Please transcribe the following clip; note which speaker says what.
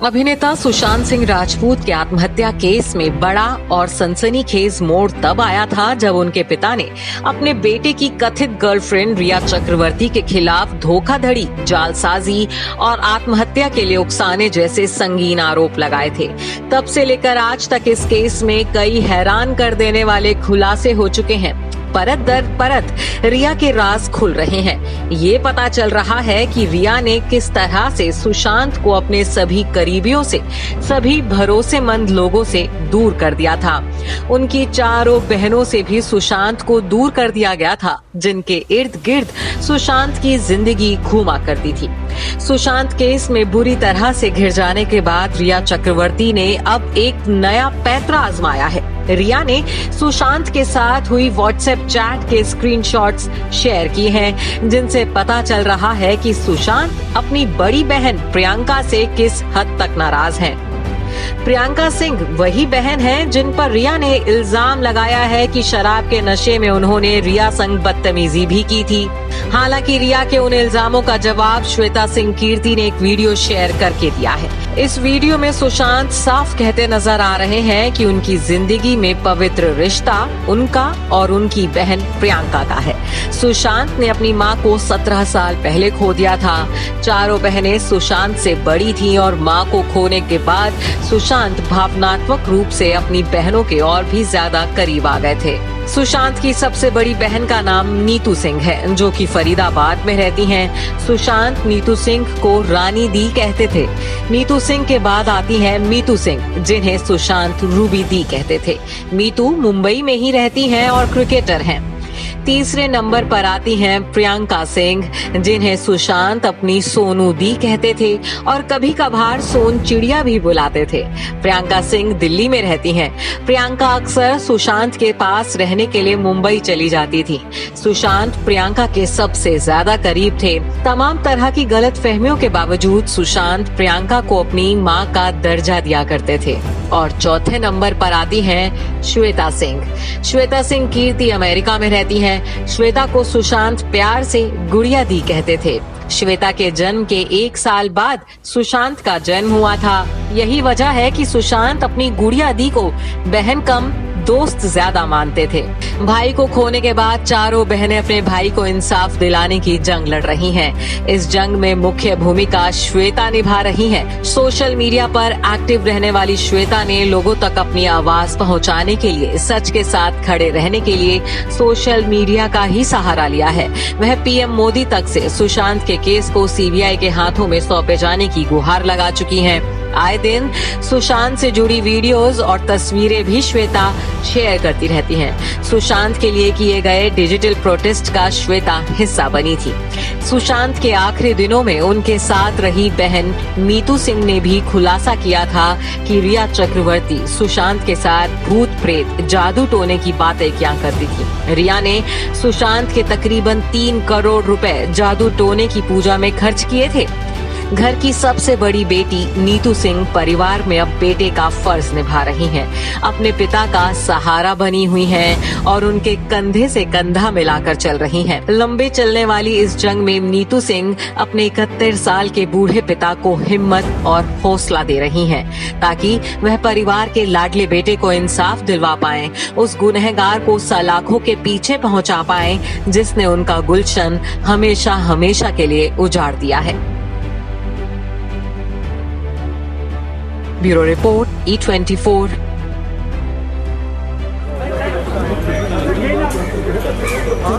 Speaker 1: अभिनेता सुशांत सिंह राजपूत के आत्महत्या केस में बड़ा और सनसनीखेज मोड़ तब आया था जब उनके पिता ने अपने बेटे की कथित गर्लफ्रेंड रिया चक्रवर्ती के खिलाफ धोखाधड़ी, जालसाजी और आत्महत्या के लिए उकसाने जैसे संगीन आरोप लगाए थे। तब से लेकर आज तक इस केस में कई हैरान कर देने वाले खुलासे हो चुके हैं। परत दर परत रिया के राज खुल रहे हैं। ये पता चल रहा है कि रिया ने किस तरह से सुशांत को अपने सभी करीबियों से, सभी भरोसेमंद लोगों से दूर कर दिया था। उनकी चारों बहनों से भी सुशांत को दूर कर दिया गया था, जिनके इर्द गिर्द सुशांत की जिंदगी घूमा करती थी। सुशांत केस में बुरी तरह से घिर जाने के बाद रिया चक्रवर्ती ने अब एक नया पैंतरा आजमाया है। रिया ने सुशांत के साथ हुई व्हाट्सएप चैट के स्क्रीनशॉट्स शेयर किए हैं, जिनसे पता चल रहा है कि सुशांत अपनी बड़ी बहन प्रियंका से किस हद तक नाराज हैं। प्रियंका सिंह वही बहन है जिन पर रिया ने इल्जाम लगाया है कि शराब के नशे में उन्होंने रिया संग बदतमीजी भी की थी। हालांकि रिया के उन इल्जामों का जवाब श्वेता सिंह कीर्ति ने एक वीडियो शेयर करके दिया है। इस वीडियो में सुशांत साफ कहते नजर आ रहे हैं कि उनकी जिंदगी में पवित्र रिश्ता उनका और उनकी बहन प्रियंका का है। सुशांत ने अपनी मां को 17 साल पहले खो दिया था। चारों बहनें सुशांत से बड़ी थीं और मां को खोने के बाद सुशांत भावनात्मक रूप से अपनी बहनों के और भी ज्यादा करीब आ गए थे। सुशांत की सबसे बड़ी बहन का नाम नीतू सिंह है, जो कि फरीदाबाद में रहती हैं। सुशांत नीतू सिंह को रानी दी कहते थे। नीतू सिंह के बाद आती हैं मीतू सिंह, जिन्हें सुशांत रूबी दी कहते थे। मीतू मुंबई में ही रहती हैं और क्रिकेटर हैं। तीसरे नंबर पर आती हैं प्रियंका सिंह, जिन्हें सुशांत अपनी सोनू दी कहते थे और कभी कभार सोन चिड़िया भी बुलाते थे। प्रियंका सिंह दिल्ली में रहती हैं। प्रियंका अक्सर सुशांत के पास रहने के लिए मुंबई चली जाती थी। सुशांत प्रियंका के सबसे ज्यादा करीब थे। तमाम तरह की गलतफहमियों के बावजूद सुशांत प्रियंका को अपनी मां का दर्जा दिया करते थे। और चौथे नंबर पर आती हैं श्वेता सिंह। श्वेता सिंह कीर्ति अमेरिका में रहती हैं। श्वेता को सुशांत प्यार से गुड़िया दी कहते थे। श्वेता के जन्म के 1 साल बाद सुशांत का जन्म हुआ था। यही वजह है कि सुशांत अपनी गुड़िया दी को बहन कम दोस्त ज्यादा मानते थे। भाई को खोने के बाद चारों बहनें अपने भाई को इंसाफ दिलाने की जंग लड़ रही हैं। इस जंग में मुख्य भूमिका श्वेता निभा रही हैं। सोशल मीडिया पर एक्टिव रहने वाली श्वेता ने लोगों तक अपनी आवाज पहुंचाने के लिए, सच के साथ खड़े रहने के लिए सोशल मीडिया का ही सहारा लिया है। वह पीएम मोदी तक से सुशांत के केस को सीबीआई के हाथों में सौंपे जाने की गुहार लगा चुकी हैं। आए दिन सुशांत से जुड़ी वीडियोस और तस्वीरें भी श्वेता शेयर करती रहती हैं। सुशांत के लिए किए गए डिजिटल प्रोटेस्ट का श्वेता हिस्सा बनी थी। सुशांत के आखिरी दिनों में उनके साथ रही बहन मीतू सिंह ने भी खुलासा किया था कि रिया चक्रवर्ती सुशांत के साथ भूत प्रेत, जादू टोने की बातें क्या करती थी। रिया ने सुशांत के तकरीबन 3 करोड़ रुपए जादू टोने की पूजा में खर्च किए थे। घर की सबसे बड़ी बेटी नीतू सिंह परिवार में अब बेटे का फर्ज निभा रही हैं। अपने पिता का सहारा बनी हुई हैं और उनके कंधे से कंधा मिलाकर चल रही हैं। लंबे चलने वाली इस जंग में नीतू सिंह अपने 71 साल के बूढ़े पिता को हिम्मत और हौसला दे रही हैं, ताकि वह परिवार के लाडले बेटे को इंसाफ दिलवा पाएं, उस गुनहगार को सलाखों के पीछे पहुंचा पाएं, जिसने उनका गुलशन हमेशा हमेशा के लिए उजाड़ दिया है। Bureau report E24।
Speaker 2: हाँ?